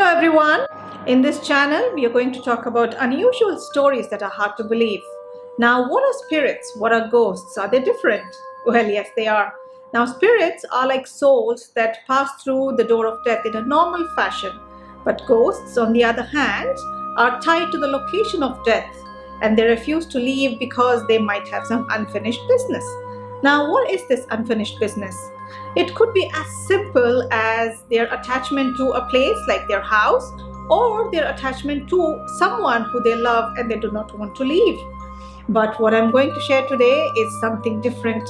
everyone. In this channel, we are going to talk about unusual stories that are hard to believe. Now, what are spirits? What are ghosts? Are they different? Well, yes, they are. Now, spirits are like souls that pass through the door of death in a normal fashion. But ghosts, on the other hand, are tied to the location of death and they refuse to leave because they might have some unfinished business. Now, what is this unfinished business? It could be as simple as their attachment to a place like their house or their attachment to someone who they love and they do not want to leave. But what I'm going to share today is something different.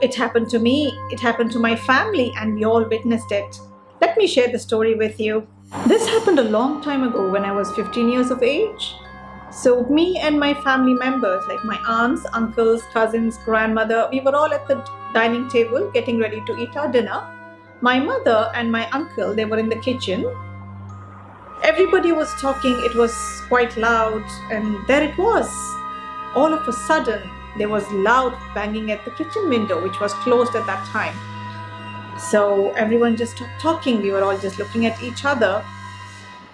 It happened to me, it happened to my family, and we all witnessed it. Let me share the story with you. This happened a long time ago when I was 15 years of age. So me and my family members, like my aunts, uncles, cousins, grandmother, we were all at the dining table getting ready to eat our dinner. My mother and my uncle, they were in the kitchen. Everybody was talking, it was quite loud, and there it was. All of a sudden, there was loud banging at the kitchen window, which was closed at that time. So everyone just stopped talking. We were all just looking at each other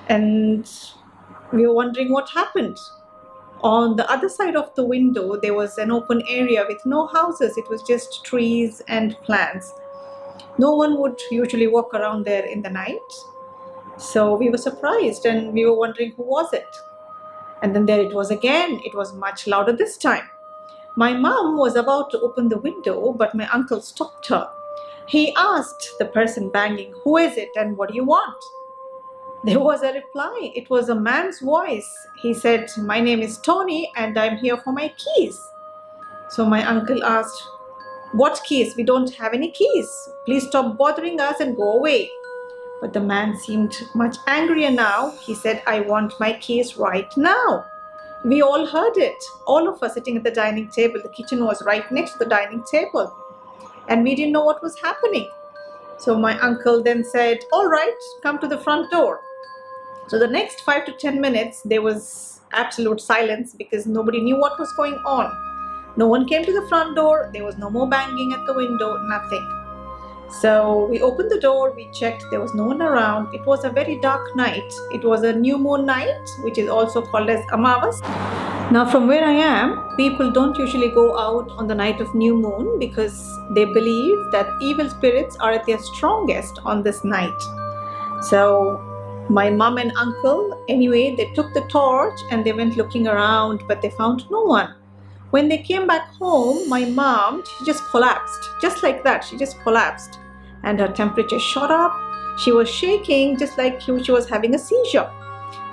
and we were wondering what happened. On the other side of the window, there was an open area with no houses. It was just trees and plants. No one would usually walk around there in the night. So we were surprised and we were wondering who was it. And then there it was again. It was much louder this time. My mom was about to open the window, but my uncle stopped her. He asked the person banging, "Who is it and what do you want?" There was a reply. It was a man's voice. He said, "My name is Tony and I'm here for my keys." So my uncle asked, "What keys? We don't have any keys. Please stop bothering us and go away." But the man seemed much angrier now. He said, "I want my keys right now." We all heard it. All of us sitting at the dining table. The kitchen was right next to the dining table. And we didn't know what was happening. So my uncle then said, "All right, come to the front door." So the next 5 to 10 minutes, there was absolute silence because nobody knew what was going on. No one came to the front door. There was no more banging at the window, nothing. So we opened the door, we checked, there was no one around. It was a very dark night. It was a new moon night, which is also called as Amavas. Now from where I am, people don't usually go out on the night of new moon because they believe that evil spirits are at their strongest on this night. So my mom and uncle, anyway, they took the torch and they went looking around, but they found no one. When they came back home, my mom, she just collapsed. Just like that, she just collapsed. And her temperature shot up. She was shaking just like she was having a seizure.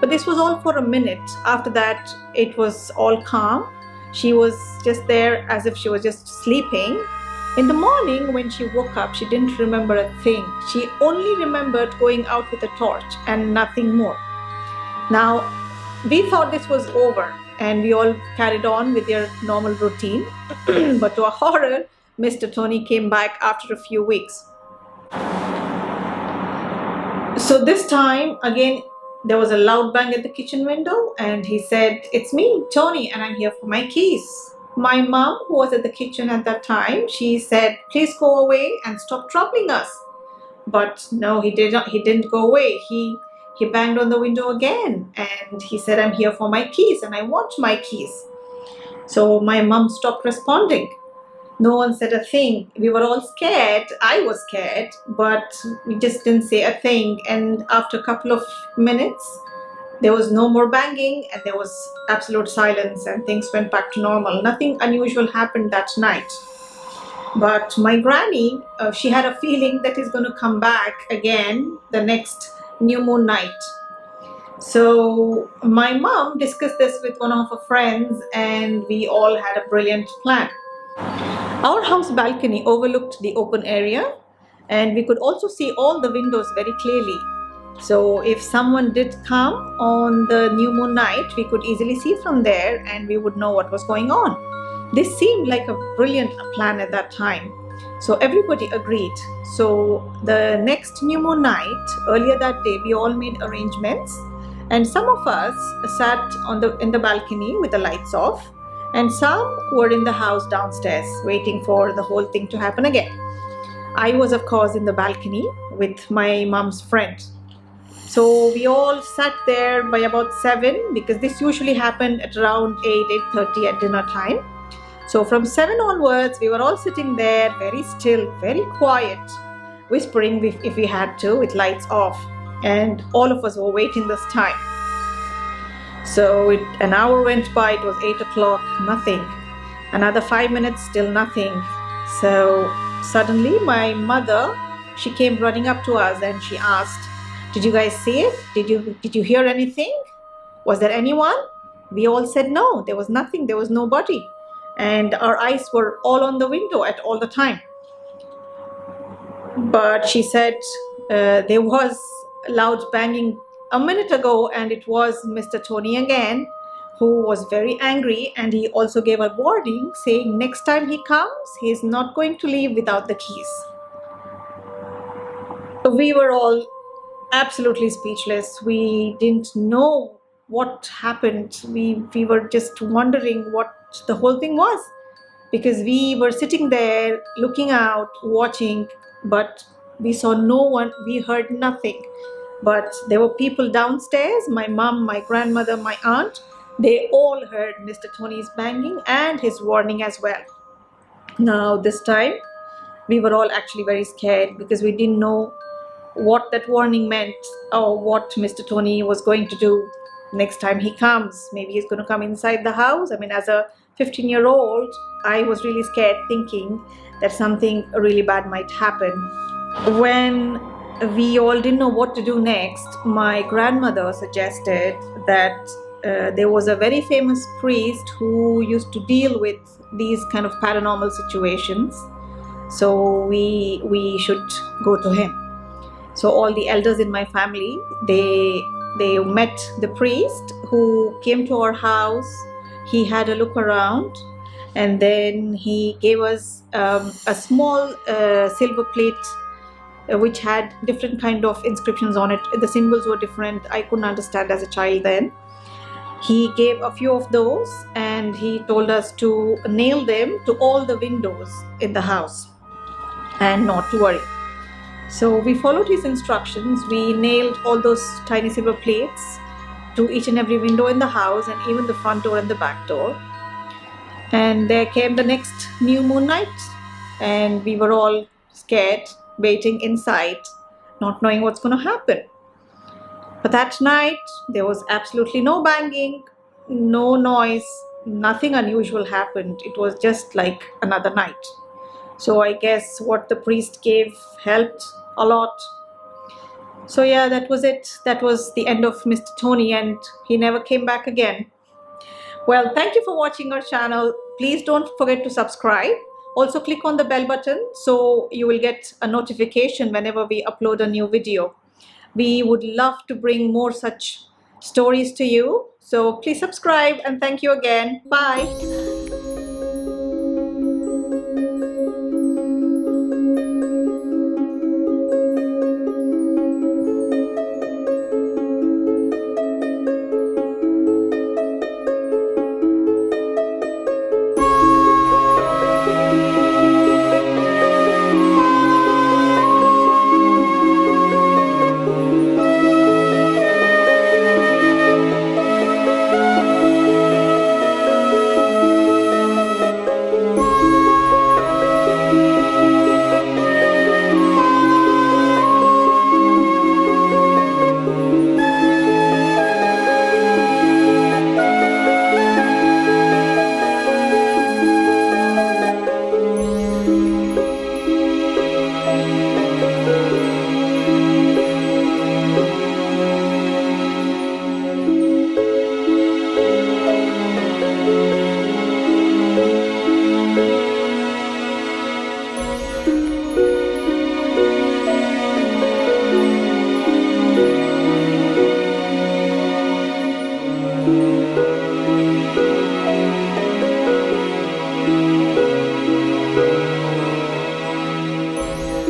But this was all for a minute. After that, it was all calm. She was just there as if she was just sleeping. In the morning, when she woke up, she didn't remember a thing. She only remembered going out with a torch and nothing more. Now, we thought this was over and we all carried on with their normal routine. But to our horror, Mr. Tony came back after a few weeks. So this time, again, there was a loud bang at the kitchen window and he said, "It's me, Tony, and I'm here for my keys." My mom, who was at the kitchen at that time, she said, "Please go away and stop troubling us." But no, he didn't go away. He banged on the window again and he said, "I'm here for my keys and I want my keys." So my mom stopped responding. No one said a thing. We were all scared. I was scared, but we just didn't say a thing. And after a couple of minutes, there was no more banging and there was absolute silence and things went back to normal. Nothing unusual happened that night. But my granny, she had a feeling that he's going to come back again the next new moon night. So my mom discussed this with one of her friends and we all had a brilliant plan. Our house balcony overlooked the open area and we could also see all the windows very clearly. So if someone did come on the new moon night, we could easily see from there and we would know what was going on. This seemed like a brilliant plan at that time. So everybody agreed. So the next new moon night, earlier that day, we all made arrangements and some of us sat in the balcony with the lights off and some were in the house downstairs waiting for the whole thing to happen again. I was, of course, in the balcony with my mom's friend. So we all sat there by about 7, because this usually happened at around 8, 8:30 at dinner time. So from 7 onwards, we were all sitting there very still, very quiet, whispering if we had to, with lights off. And all of us were waiting this time. So an hour went by, it was 8 o'clock, nothing. Another 5 minutes, still nothing. So suddenly my mother, she came running up to us and she asked, "Did you guys see it? Did you hear anything? Was there anyone?" We all said no, there was nothing, there was nobody. And our eyes were all on the window at all the time. But she said there was loud banging a minute ago, and it was Mr. Tony again, who was very angry, and he also gave a warning saying next time he comes, he's not going to leave without the keys. We were all absolutely speechless. We didn't know what happened. We were just wondering what the whole thing was, because we were sitting there looking out, watching, but we saw no one, we heard nothing. But there were people downstairs, my mom, my grandmother, my aunt, they all heard Mr. Tony's banging and his warning as well. Now this time we were all actually very scared, because we didn't know what that warning meant or what Mr. Tony was going to do next time he comes. Maybe he's going to come inside the house. I mean, as a 15-year-old, I was really scared, thinking that something really bad might happen. When we all didn't know what to do next, my grandmother suggested that there was a very famous priest who used to deal with these kind of paranormal situations. So we should go to him. So all the elders in my family, they met the priest who came to our house. He had a look around, and then he gave us a small silver plate which had different kind of inscriptions on it. The symbols were different. I couldn't understand as a child then. He gave a few of those, and he told us to nail them to all the windows in the house and not to worry. So we followed his instructions. We nailed all those tiny silver plates to each and every window in the house, and even the front door and the back door. And there came the next new moon night, and we were all scared, waiting inside, not knowing what's going to happen. But that night, there was absolutely no banging, no noise, nothing unusual happened. It was just like another night. So I guess what the priest gave helped a lot. So yeah, that was it. That was the end of Mr. Tony, and he never came back again. Well, thank you for watching our channel. Please don't forget to subscribe. Also click on the bell button so you will get a notification whenever we upload a new video. We would love to bring more such stories to you. So please subscribe, and thank you again. Bye.